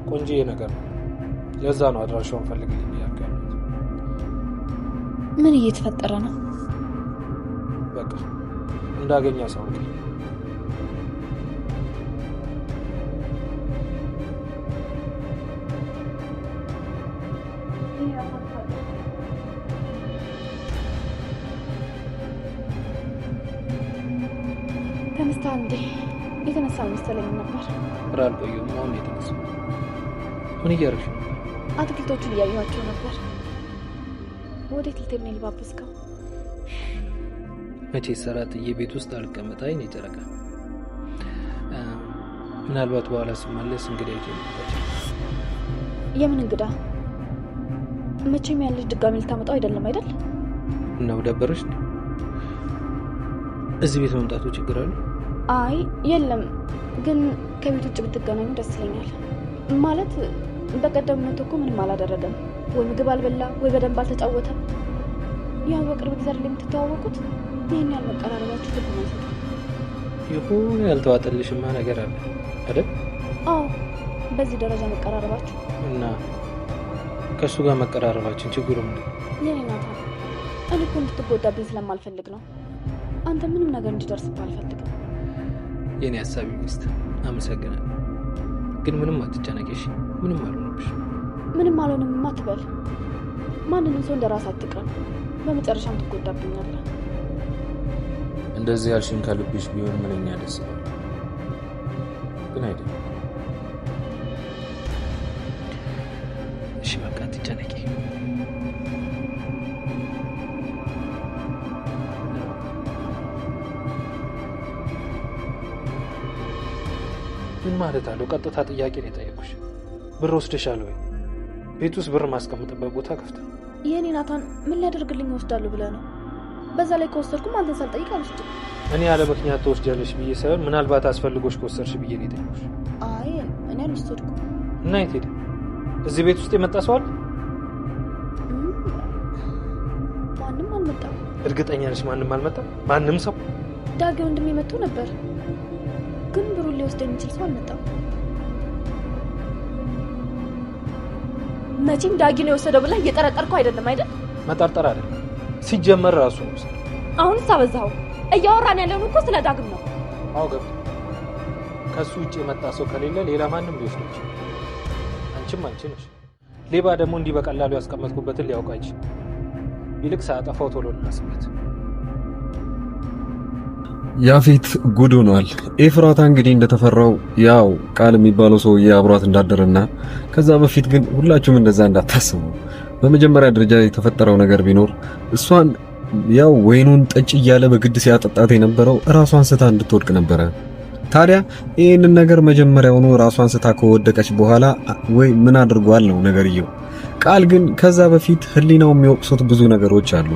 ቆንጆ ነገር ነው። ለዛ ነው አድራሻውን ፈልግልኝ ያልከኝ። ምን እየተፈጠረ ነው? በቃ እንዳገኛ ሰውኝ። ተነስታ እንዴ? የተነሳ መሰለኝ ነበር። አልቆየሁም። አሁን የተነሳ። ምን እያደረግሽ ነው? አትክልቶቹን እያየኋቸው ነበር። ወዴት ልትሄድ ነው የልባበስከው? መቼ ሰራትዬ ቤት ውስጥ አልቀመጥ። አይኔ ጨረቃ። ምናልባት በኋላ ስመለስ እንግዳ ይዤ ልመጣ። የምን እንግዳ? መቼም ያለሽ ድጋሚ ልታመጣው አይደለም አይደል? ነው ደበረሽ? እዚህ ቤት መምጣቱ ችግር አለ? አይ የለም፣ ግን ከቤት ውጭ ብትገናኙ ደስ ይለኛል። ማለት በቀደም መቶ እኮ ምንም አላደረገም። ወይ ምግብ አልበላ ወይ በደንብ አልተጫወተ። ያው በቅርብ ጊዜ አይደል የምትተዋወቁት? ይሄን ያህል መቀራረባችሁ ልብ ነው ይሰጣል። ይሁን ያልተዋጠልሽማ ነገር አለ አይደል? አዎ፣ በዚህ ደረጃ መቀራረባችሁ እና ከሱ ጋር መቀራረባችን ችግሩ ምንድን ነው? የኔ ናታ፣ እኔ እኮ እንድትጎዳብኝ ስለማልፈልግ ነው። አንተ ምንም ነገር እንዲደርስብህ አልፈልግም። የኔ ሀሳቢ ሚስት፣ አመሰግናለሁ። ግን ምንም አትጨነቂሽ። ምንም አልሆነብሽ። ምንም አልሆንም አትበል። ማንንም ሰው እንደራስ አትቅረብ። በመጨረሻም ትጎዳብኛለህ። እንደዚህ ያልሽኝ ከልብሽ ቢሆን ምንኛ ደስ ይላል። ግን አይደለም። እሺ በቃ አትጨነቂ። ምን ማለት አለው? ቀጥታ ጥያቄ ነው የጠየኩሽ። ብር ወስደሻል ወይ? ቤት ውስጥ ብር ማስቀምጥበት ቦታ ከፍተ። የኔ ናታን፣ ምን ሊያደርግልኝ ወስዳለሁ ብለህ ነው? በዛ ላይ ከወሰድኩም አንተን ሳልጠይቅ አልወስድም። እኔ ያለ ምክንያት ተወስጃለሽ ብዬ ሳይሆን ምናልባት አስፈልጎሽ ከወሰድሽ ብዬ ነው የጠየኩሽ። አይ እኔ አልወሰድኩም። እና የት ሄደ? እዚህ ቤት ውስጥ የመጣ ሰው አለ? ማንም አልመጣም። እርግጠኛ ነሽ? ማንም አልመጣም? ማንም ሰው? ዳጊ ወንድሜ መጥቶ ነበር፣ ግን ብሩን ሊወስድ የሚችል ሰው አልመጣም። መቼም ዳጊ ነው የወሰደው ብለህ እየጠረጠርከው አይደለም አይደል? መጠርጠር አይደለም፣ ሲጀመር ራሱ ነው ወሰደው። አሁንስ አበዛኸው። እያወራን ያለነው እኮ ስለ ዳግም ነው። አዎ ገብቶ ከሱ ውጭ የመጣ ሰው ከሌለ ሌላ ማንም ሊወስድ ይችላል። አንቺም አንቺ ነሽ። ሌባ ደግሞ እንዲህ በቀላሉ ያስቀመጥኩበትን ሊያውቅ አይችልም። ይልቅ ሳያጠፋው ቶሎ እናስበት። ያፌት ጉድ ሆኗል። ኤፍራታ እንግዲህ እንደተፈራው ያው ቃል የሚባለው ሰውዬ አብሯት እንዳደረና ከዛ በፊት ግን ሁላችሁም እንደዛ እንዳታስቡ። በመጀመሪያ ደረጃ የተፈጠረው ነገር ቢኖር እሷን ያው ወይኑን ጠጭ እያለ በግድ ሲያጠጣት የነበረው ራሷን ስታ እንድትወድቅ ነበረ። ታዲያ ይህንን ነገር መጀመሪያውኑ ራሷን ስታ ከወደቀች በኋላ ወይ ምን አድርጓል ነው ነገርየው። ቃል ግን ከዛ በፊት ህሊናው የሚወቅሱት ብዙ ነገሮች አሉ።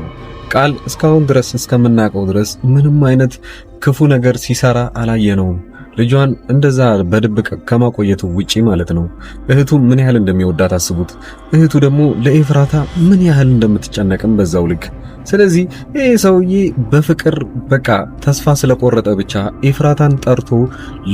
ቃል እስካሁን ድረስ እስከምናውቀው ድረስ ምንም አይነት ክፉ ነገር ሲሰራ አላየነውም። ልጇን እንደዛ በድብቅ ከማቆየቱ ውጪ ማለት ነው። እህቱ ምን ያህል እንደሚወዳት አስቡት። እህቱ ደግሞ ለኤፍራታ ምን ያህል እንደምትጨነቅም በዛው ልክ። ስለዚህ ይሄ ሰውዬ በፍቅር በቃ ተስፋ ስለቆረጠ ብቻ ኤፍራታን ጠርቶ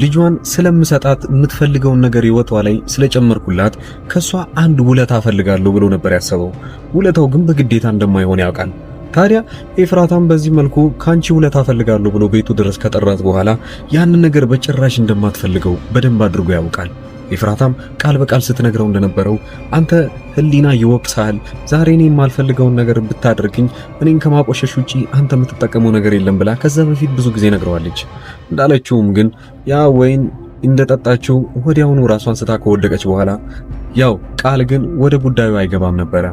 ልጇን ስለምሰጣት የምትፈልገውን ነገር ህይወቷ ላይ ስለጨመርኩላት ከሷ አንድ ውለታ ፈልጋለሁ ብሎ ነበር ያሰበው። ውለታው ግን በግዴታ እንደማይሆን ያውቃል። ታዲያ ኤፍራታም በዚህ መልኩ ካንቺ ውለታ ፈልጋለሁ ብሎ ቤቱ ድረስ ከጠራት በኋላ ያንን ነገር በጭራሽ እንደማትፈልገው በደንብ አድርጎ ያውቃል። ኤፍራታም ቃል በቃል ስትነግረው እንደነበረው አንተ ህሊና ይወቅሳል፣ ዛሬ እኔ የማልፈልገውን ነገር ብታደርግኝ እኔን ከማቆሸሽ ውጪ አንተ የምትጠቀመው ነገር የለም ብላ ከዛ በፊት ብዙ ጊዜ ነግረዋለች። እንዳለችውም ግን ያ ወይን እንደጠጣችው ወዲያውኑ ራሷን ስታ ከወደቀች በኋላ ያው ቃል ግን ወደ ጉዳዩ አይገባም ነበረ።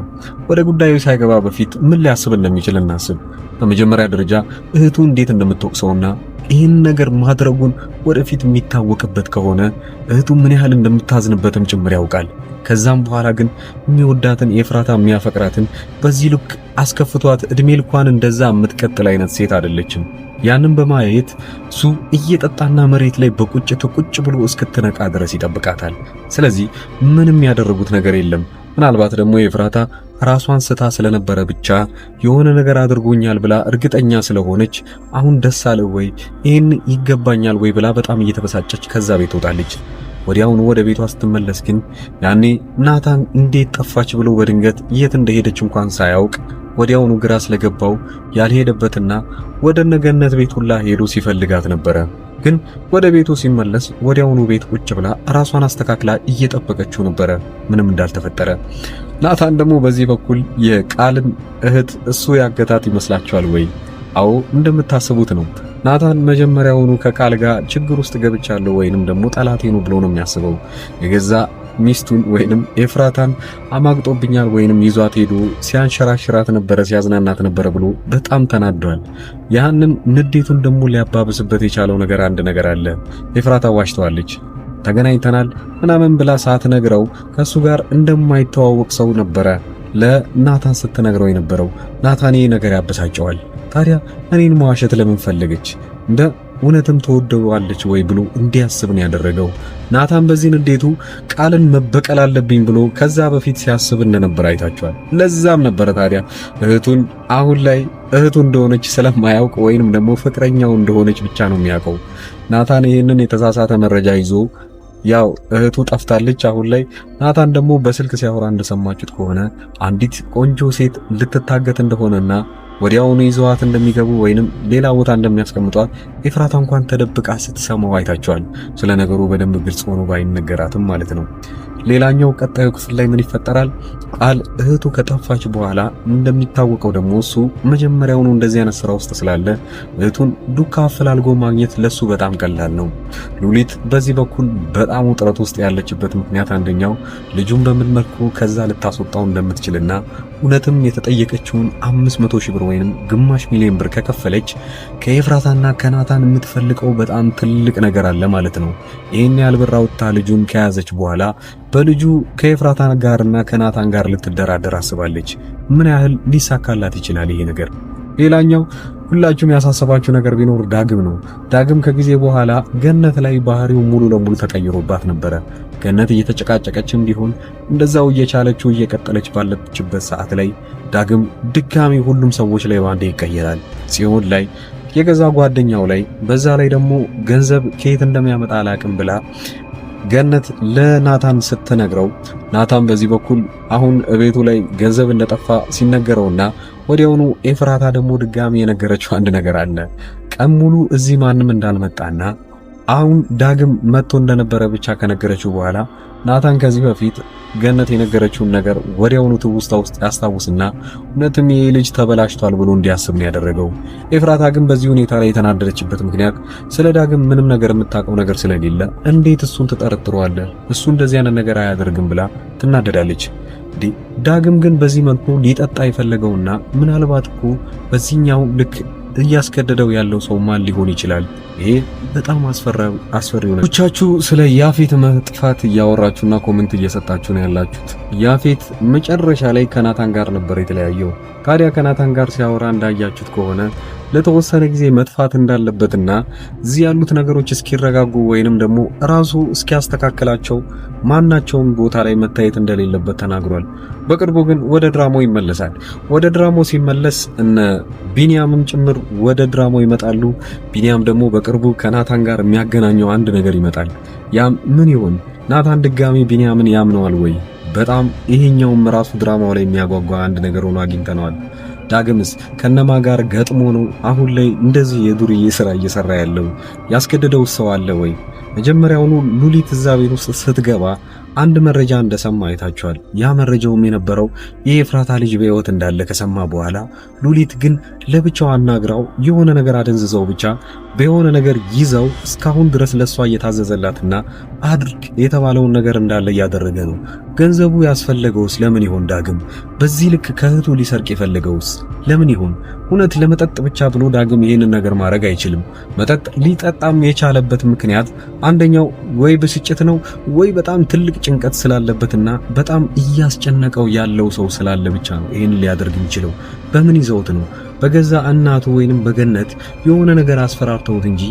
ወደ ጉዳዩ ሳይገባ በፊት ምን ሊያስብ እንደሚችል እናስብ። በመጀመሪያ ደረጃ እህቱ እንዴት እንደምትወቅሰውና ይህን ነገር ማድረጉን ወደፊት የሚታወቅበት ከሆነ እህቱ ምን ያህል እንደምታዝንበትም ጭምር ያውቃል። ከዛም በኋላ ግን የሚወዳትን ኤፍራታ የሚያፈቅራትን በዚህ ልክ አስከፍቷት እድሜ ልኳን እንደዛ የምትቀጥል አይነት ሴት አይደለችም። ያንን በማየት እሱ እየጠጣና መሬት ላይ በቁጭት ቁጭ ብሎ እስክትነቃ ድረስ ይጠብቃታል። ስለዚህ ምንም ያደረጉት ነገር የለም። ምናልባት ደግሞ ኤፍራታ ራሷን ስታ ስለነበረ ብቻ የሆነ ነገር አድርጎኛል ብላ እርግጠኛ ስለሆነች አሁን ደስ አለ ወይ ይሄን ይገባኛል ወይ ብላ በጣም እየተበሳጨች ከዛ ቤት ወጣለች። ወዲያውኑ ወደ ቤቷ ስትመለስ ግን ያኔ ናታን እንዴት ጠፋች ብሎ በድንገት የት እንደሄደች እንኳን ሳያውቅ ወዲያውኑ ግራ ስለገባው ያልሄደበትና ወደ ነገነት ቤት ሁላ ሄዶ ሲፈልጋት ነበረ። ግን ወደ ቤቱ ሲመለስ ወዲያውኑ ቤት ቁጭ ብላ ራሷን አስተካክላ እየጠበቀችው ነበረ፣ ምንም እንዳልተፈጠረ። ናታን ደግሞ በዚህ በኩል የቃልን እህት እሱ ያገታት ይመስላችኋል ወይ? አዎ እንደምታስቡት ነው። ናታን መጀመሪያውኑ ከቃል ጋር ችግር ውስጥ ገብቻለሁ ወይንም ደግሞ ጠላቴ ነው ብሎ ነው የሚያስበው። የገዛ ሚስቱን ወይንም ኤፍራታን አማግጦብኛል ወይንም ይዟት ሄዶ ሲያንሸራሽራት ነበረ፣ ሲያዝናናት ነበረ ብሎ በጣም ተናዷል። ያንን ንዴቱን ደግሞ ሊያባብስበት የቻለው ነገር አንድ ነገር አለ። ኤፍራታ ዋሽተዋለች። ተገናኝተናል ምናምን ብላ ሳትነግረው ከሱ ጋር እንደማይተዋወቅ ሰው ነበረ ለናታን ስትነግረው የነበረው። ናታን ይሄ ነገር ያበሳጨዋል። ታዲያ እኔን መዋሸት ለምን ፈለገች? እንደ እውነትም ተወደዋለች ወይ ብሎ እንዲያስብን ያደረገው ናታን በዚህ ንዴቱ ቃልን መበቀል አለብኝ ብሎ ከዛ በፊት ሲያስብ እንደነበር አይታችኋል። ለዛም ነበረ ታዲያ እህቱን አሁን ላይ እህቱ እንደሆነች ስለማያውቅ ወይንም ደግሞ ፍቅረኛው እንደሆነች ብቻ ነው የሚያውቀው። ናታን ይህንን የተሳሳተ መረጃ ይዞ ያው እህቱ ጠፍታለች አሁን ላይ። ናታን ደግሞ በስልክ ሲያወራ እንደሰማችሁት ከሆነ አንዲት ቆንጆ ሴት ልትታገት እንደሆነና ወዲያውኑ ይዘዋት እንደሚገቡ ወይንም ሌላ ቦታ እንደሚያስቀምጧት ኤፍራታ እንኳን ተደብቃ ስትሰማው አይታችኋል። ስለ ነገሩ በደንብ ግልጽ ሆኖ ባይነገራትም ማለት ነው። ሌላኛው ቀጣዩ ክፍል ላይ ምን ይፈጠራል? ቃል እህቱ ከጠፋች በኋላ እንደሚታወቀው ደግሞ እሱ መጀመሪያውኑ እንደዚህ አይነት ስራ ውስጥ ስላለ እህቱን ዱካ አፈላልጎ ማግኘት ለሱ በጣም ቀላል ነው። ሉሊት በዚህ በኩል በጣም ውጥረት ውስጥ ያለችበት ምክንያት አንደኛው ልጁን በምን መልኩ ከዛ ልታስወጣው እንደምትችልና እውነትም የተጠየቀችውን 500 ሺህ ብር ወይንም ግማሽ ሚሊዮን ብር ከከፈለች ከኤፍራታና ከናታን የምትፈልቀው በጣም ትልቅ ነገር አለ ማለት ነው። ይሄን ያህል ብር አውጥታ ልጁን ከያዘች በኋላ በልጁ ከኤፍራታ ጋርና ከናታን ጋር ልትደራደር አስባለች። ምን ያህል ሊሳካላት ይችላል ይሄ ነገር? ሌላኛው ሁላችሁም ያሳሰባችሁ ነገር ቢኖር ዳግም ነው። ዳግም ከጊዜ በኋላ ገነት ላይ ባህሪው ሙሉ ለሙሉ ተቀይሮባት ነበረ። ገነት እየተጨቃጨቀችም ቢሆን እንደዛው እየቻለችው እየቀጠለች ባለችበት ሰዓት ላይ ዳግም ድጋሚ ሁሉም ሰዎች ላይ ባንዴ ይቀየራል። ጽዮን ላይ፣ የገዛ ጓደኛው ላይ፣ በዛ ላይ ደግሞ ገንዘብ ከየት እንደሚያመጣ አላቅም ብላ ገነት ለናታን ስትነግረው ናታን በዚህ በኩል አሁን እቤቱ ላይ ገንዘብ እንደጠፋ ሲነገረውና ወዲያውኑ ኤፍራታ ደግሞ ድጋሚ የነገረችው አንድ ነገር አለ። ቀን ሙሉ እዚህ ማንም እንዳልመጣና አሁን ዳግም መጥቶ እንደነበረ ብቻ ከነገረችው በኋላ ናታን ከዚህ በፊት ገነት የነገረችውን ነገር ወዲያውኑ ትውስታ ውስጥ ያስታውስና እውነትም ይሄ ልጅ ተበላሽቷል ብሎ እንዲያስብ ነው ያደረገው። ኤፍራታ ግን በዚህ ሁኔታ ላይ የተናደረችበት ምክንያት ስለ ዳግም ምንም ነገር የምታውቀው ነገር ስለሌለ እንዴት እሱን ትጠረጥረዋለህ? እሱ እንደዚህ አይነት ነገር አያደርግም ብላ ትናደዳለች። ዳግም ግን በዚህ መልኩ ሊጠጣ የፈለገውና ምናልባት እኮ በዚህኛው ልክ እያስገደደው ያለው ሰው ማን ሊሆን ይችላል? ይሄ በጣም አስፈሪው ነው። ብቻችሁ ስለ ያፌት መጥፋት እያወራችሁና ኮሜንት እየሰጣችሁ ነው ያላችሁት። ያፌት መጨረሻ ላይ ከናታን ጋር ነበር የተለያየው። ታዲያ ከናታን ጋር ሲያወራ እንዳያችሁት ከሆነ ለተወሰነ ጊዜ መጥፋት እንዳለበትና እዚህ ያሉት ነገሮች እስኪረጋጉ ወይንም ደግሞ ራሱ እስኪያስተካክላቸው ማናቸውም ቦታ ላይ መታየት እንደሌለበት ተናግሯል። በቅርቡ ግን ወደ ድራማው ይመለሳል። ወደ ድራማው ሲመለስ እነ ቢኒያምም ጭምር ወደ ድራማው ይመጣሉ። ቢኒያም ደግሞ በቅርቡ ከናታን ጋር የሚያገናኘው አንድ ነገር ይመጣል። ያም ምን ይሆን? ናታን ድጋሚ ቢኒያምን ያምነዋል ወይ? በጣም ይሄኛውም ራሱ ድራማው ላይ የሚያጓጓ አንድ ነገር ሆኖ አግኝተነዋል። ዳግምስ ከነማ ጋር ገጥሞ ነው አሁን ላይ እንደዚህ የዱርዬ ስራ እየሰራ ያለው? ያስገደደው ሰው አለ ወይ? መጀመሪያውኑ ሉሊት እዛ ቤት ውስጥ ስትገባ አንድ መረጃ እንደሰማ አይታችኋል። ያ መረጃውም የነበረው የኤፍራታ ልጅ በሕይወት እንዳለ ከሰማ በኋላ ሉሊት ግን ለብቻው አናግራው የሆነ ነገር አደንዝዘው ብቻ በየሆነ ነገር ይዘው እስካሁን ድረስ ለሷ እየታዘዘላትና አድርግ የተባለውን ነገር እንዳለ እያደረገ ነው። ገንዘቡ ያስፈለገውስ ለምን ይሆን? ዳግም በዚህ ልክ ከእህቱ ሊሰርቅ የፈለገውስ ለምን ይሆን? እውነት ለመጠጥ ብቻ ብሎ ዳግም ይሄንን ነገር ማድረግ አይችልም። መጠጥ ሊጠጣም የቻለበት ምክንያት አንደኛው ወይ ብስጭት ነው ወይ በጣም ትልቅ ጭንቀት ስላለበትና በጣም እያስጨነቀው ያለው ሰው ስላለ ብቻ ነው ይሄን ሊያደርግ የሚችለው። በምን ይዘውት ነው? በገዛ እናቱ ወይንም በገነት የሆነ ነገር አስፈራርተውት እንጂ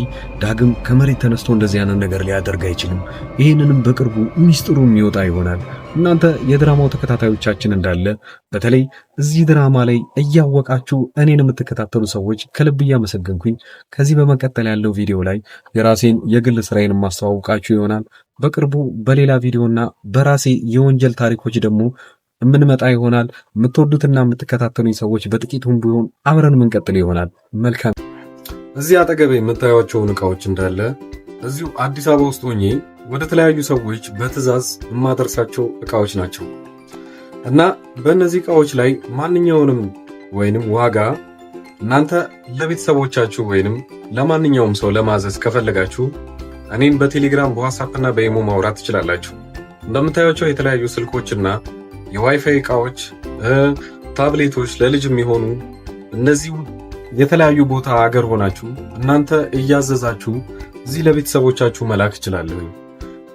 ዳግም ከመሬት ተነስቶ እንደዚህ አይነት ነገር ሊያደርግ አይችልም። ይህንንም በቅርቡ ሚስጥሩ የሚወጣ ይሆናል። እናንተ የድራማው ተከታታዮቻችን እንዳለ በተለይ እዚህ ድራማ ላይ እያወቃችሁ እኔን የምትከታተሉ ሰዎች ከልብ እያመሰገንኩኝ ከዚህ በመቀጠል ያለው ቪዲዮ ላይ የራሴን የግል ስራዬን ማስተዋወቃችሁ ይሆናል። በቅርቡ በሌላ ቪዲዮና በራሴ የወንጀል ታሪኮች ደግሞ የምንመጣ ይሆናል። የምትወዱትና የምትከታተሉኝ ሰዎች በጥቂቱም ቢሆን አብረን የምንቀጥል ይሆናል። መልካም። እዚህ አጠገቤ የምታዩቸውን እቃዎች እንዳለ እዚሁ አዲስ አበባ ውስጥ ሆኜ ወደ ተለያዩ ሰዎች በትዕዛዝ የማደርሳቸው እቃዎች ናቸው እና በእነዚህ እቃዎች ላይ ማንኛውንም ወይንም ዋጋ እናንተ ለቤተሰቦቻችሁ ወይንም ለማንኛውም ሰው ለማዘዝ ከፈለጋችሁ እኔን በቴሌግራም በዋትስአፕ እና በኢሞ ማውራት ትችላላችሁ። እንደምታዩቸው የተለያዩ ስልኮችና የዋይፋይ እቃዎች፣ ታብሌቶች ለልጅ የሚሆኑ እነዚህ የተለያዩ ቦታ አገር ሆናችሁ እናንተ እያዘዛችሁ እዚህ ለቤተሰቦቻችሁ መላክ ይችላል።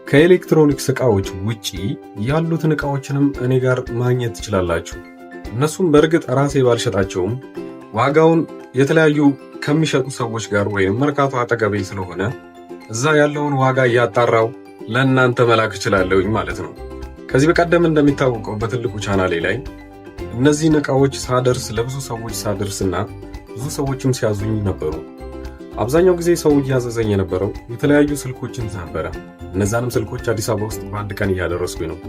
ከኤሌክትሮኒክስ እቃዎች ውጪ ያሉትን እቃዎችንም እኔ ጋር ማግኘት ትችላላችሁ። እነሱም በእርግጥ ራሴ ባልሸጣቸውም ዋጋውን የተለያዩ ከሚሸጡ ሰዎች ጋር ወይም መርካቶ አጠገቤ ስለሆነ እዛ ያለውን ዋጋ እያጣራው ለእናንተ መላክ እችላለሁኝ ማለት ነው። ከዚህ በቀደም እንደሚታወቀው በትልቁ ቻናሌ ላይ እነዚህን እቃዎች ሳደርስ ለብዙ ሰዎች ሳደርስና ብዙ ሰዎችም ሲያዙኝ ነበሩ። አብዛኛው ጊዜ ሰው እያዘዘኝ የነበረው የተለያዩ ስልኮችን ነበረ። እነዛንም ስልኮች አዲስ አበባ ውስጥ በአንድ ቀን እያደረስኩኝ ነው።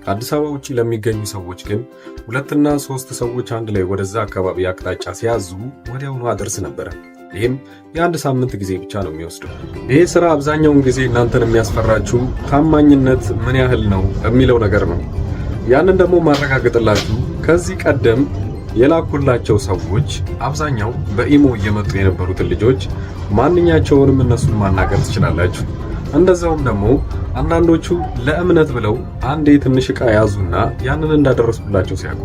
ከአዲስ አበባ ውጪ ለሚገኙ ሰዎች ግን 2 እና 3 ሰዎች አንድ ላይ ወደዛ አካባቢ አቅጣጫ ሲያዙ ወዲያውኑ አደርስ ነበረ። ይህም የአንድ ሳምንት ጊዜ ብቻ ነው የሚወስደው። ይሄ ስራ አብዛኛውን ጊዜ እናንተን የሚያስፈራችሁ ታማኝነት ምን ያህል ነው የሚለው ነገር ነው። ያንን ደግሞ ማረጋገጥላችሁ ከዚህ ቀደም የላኩላቸው ሰዎች አብዛኛው በኢሞ እየመጡ የነበሩትን ልጆች ማንኛቸውንም እነሱን ማናገር ትችላላችሁ። እንደዛውም ደግሞ አንዳንዶቹ ለእምነት ብለው አንዴ ትንሽ ዕቃ ያዙና ያንን እንዳደረስኩላቸው ሲያውቁ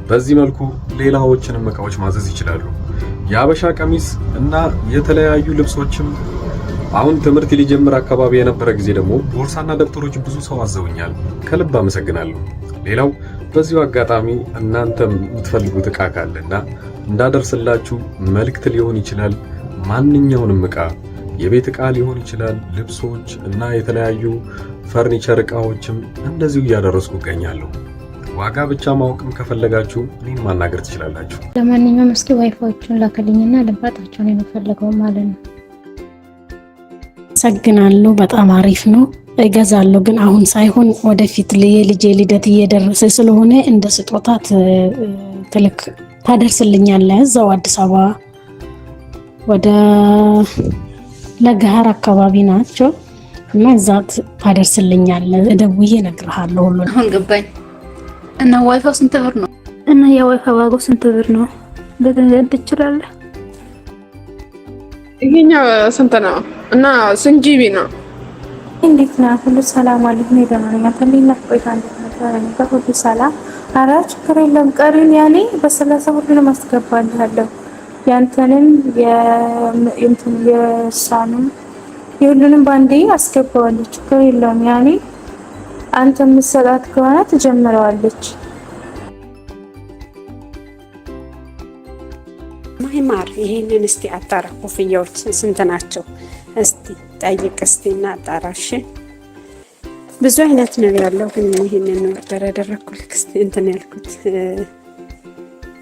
በዚህ መልኩ ሌላዎችንም ዕቃዎች ማዘዝ ይችላሉ። የአበሻ ቀሚስ እና የተለያዩ ልብሶችም አሁን ትምህርት ሊጀምር አካባቢ የነበረ ጊዜ ደግሞ ቦርሳና ደብተሮች ብዙ ሰው አዘውኛል። ከልብ አመሰግናለሁ። ሌላው በዚሁ አጋጣሚ እናንተም የምትፈልጉት ዕቃ ካለና እንዳደርስላችሁ መልእክት ሊሆን ይችላል። ማንኛውንም ዕቃ የቤት ዕቃ ሊሆን ይችላል፣ ልብሶች እና የተለያዩ ፈርኒቸር ዕቃዎችም እንደዚሁ እያደረስኩ እገኛለሁ። ዋጋ ብቻ ማወቅም ከፈለጋችሁ እኔን ማናገር ትችላላችሁ። ለማንኛውም እስኪ ዋይፋዎቹን ላከልኝና ልባጣቸውን የምፈልገው ማለት ነው። ሰግናለሁ። በጣም አሪፍ ነው። እገዛለሁ፣ ግን አሁን ሳይሆን ወደፊት የልጄ ልደት እየደረሰ ስለሆነ እንደ ስጦታ ትልክ ታደርስልኛለህ። እዛው አዲስ አበባ ወደ ለገሃር አካባቢ ናቸው እና እዛ ታደርስልኛለህ። ደውዬ እነግርሃለሁ ሁሉን። አሁን ገባኝ። እና ዋይፋው ስንት ብር ነው? እና የዋይፋው ዋጋው ስንት ብር ነው? በገንዘብ ትችላለህ? ይሄኛው ስንት ነው? እና ስንት ጂቢ ነው? እንዴት ነው? ሁሉ ሰላም አለኝ። ደማኛ ተሚና ቆይታ እንደነበረ ሁሉ ሰላም። ኧረ ችግር የለም። ቀሪን ያኔ በ30 ሁሉንም አስገባልሃለሁ። ያንተንም የእሷንም የሁሉንም ባንዴ አስገባዋለሁ። ችግር የለውም። ያኔ አንተ የምትሰጣት ከሆነ ትጀምረዋለች። ማይማር ይሄንን እስቲ አጣራ። ኮፍያዎች ስንት ናቸው? እስቲ ጠይቅ እስቲ እና አጣራሽ። ብዙ አይነት ነው ያለው፣ ግን ይሄንን ነው ያደረኩልክ። እስቲ እንትን ያልኩት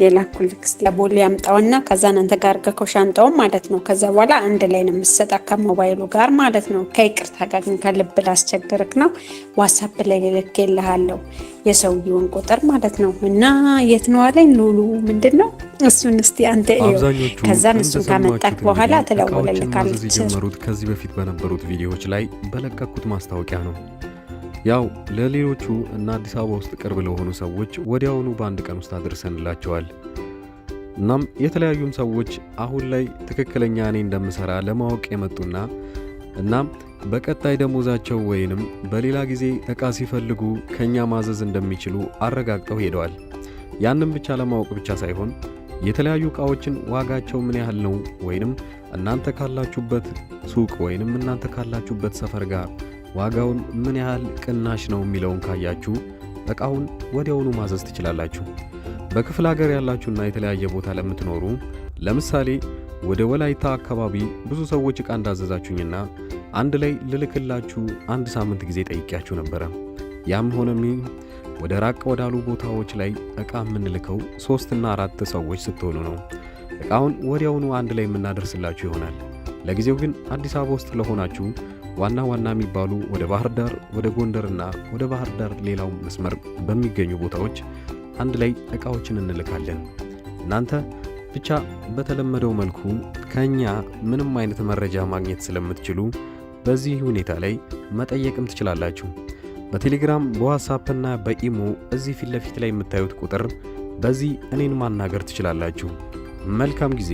የላኩልክ እስቲ ቦሌ ያምጣውና ከዛ አንተ ጋር ከሻንጣው ማለት ነው። ከዛ በኋላ አንድ ላይ ነው የምትሰጣ ከሞባይሉ ጋር ማለት ነው። ከይቅርታ ጋር ግን ከልብ ላስቸግርክ ነው። ዋትስአፕ ላይ ልልክልሃለሁ የሰውየውን ቁጥር ማለት ነው። እና የት ነው አለኝ ሉሉ ምንድነው እሱን እስቲ አንተ ከዛ እሱን ካመጣክ በኋላ ተለወለልካለች። የጀመሩት ከዚህ በፊት በነበሩት ቪዲዮዎች ላይ በለቀኩት ማስታወቂያ ነው። ያው ለሌሎቹ እና አዲስ አበባ ውስጥ ቅርብ ለሆኑ ሰዎች ወዲያውኑ በአንድ ቀን ውስጥ አድርሰንላቸዋል። እናም የተለያዩም ሰዎች አሁን ላይ ትክክለኛ እኔ እንደምሰራ ለማወቅ የመጡና እናም በቀጣይ ደሞዛቸው ወይንም በሌላ ጊዜ ዕቃ ሲፈልጉ ከኛ ማዘዝ እንደሚችሉ አረጋግጠው ሄደዋል። ያንን ብቻ ለማወቅ ብቻ ሳይሆን የተለያዩ ዕቃዎችን ዋጋቸው ምን ያህል ነው ወይንም እናንተ ካላችሁበት ሱቅ ወይንም እናንተ ካላችሁበት ሰፈር ጋር ዋጋውን ምን ያህል ቅናሽ ነው የሚለውን ካያችሁ ዕቃውን ወዲያውኑ ማዘዝ ትችላላችሁ። በክፍለ ሀገር ያላችሁና የተለያየ ቦታ ለምትኖሩ ለምሳሌ ወደ ወላይታ አካባቢ ብዙ ሰዎች ዕቃ እንዳዘዛችሁኝና አንድ ላይ ልልክላችሁ አንድ ሳምንት ጊዜ ጠይቄያችሁ ነበረ። ያም ሆነም ወደ ራቅ ወዳሉ ቦታዎች ላይ ዕቃ የምንልከው 3 እና 4 ሰዎች ስትሆኑ ነው። ዕቃውን ወዲያውኑ አንድ ላይ የምናደርስላችሁ ይሆናል። ለጊዜው ግን አዲስ አበባ ውስጥ ለሆናችሁ ዋና ዋና የሚባሉ ወደ ባህር ዳር፣ ወደ ጎንደርና ወደ ባህር ዳር ሌላው መስመር በሚገኙ ቦታዎች አንድ ላይ ዕቃዎችን እንልካለን። እናንተ ብቻ በተለመደው መልኩ ከኛ ምንም አይነት መረጃ ማግኘት ስለምትችሉ በዚህ ሁኔታ ላይ መጠየቅም ትችላላችሁ። በቴሌግራም በዋትስአፕ እና በኢሞ እዚህ ፊት ለፊት ላይ የምታዩት ቁጥር በዚህ እኔን ማናገር ትችላላችሁ። መልካም ጊዜ።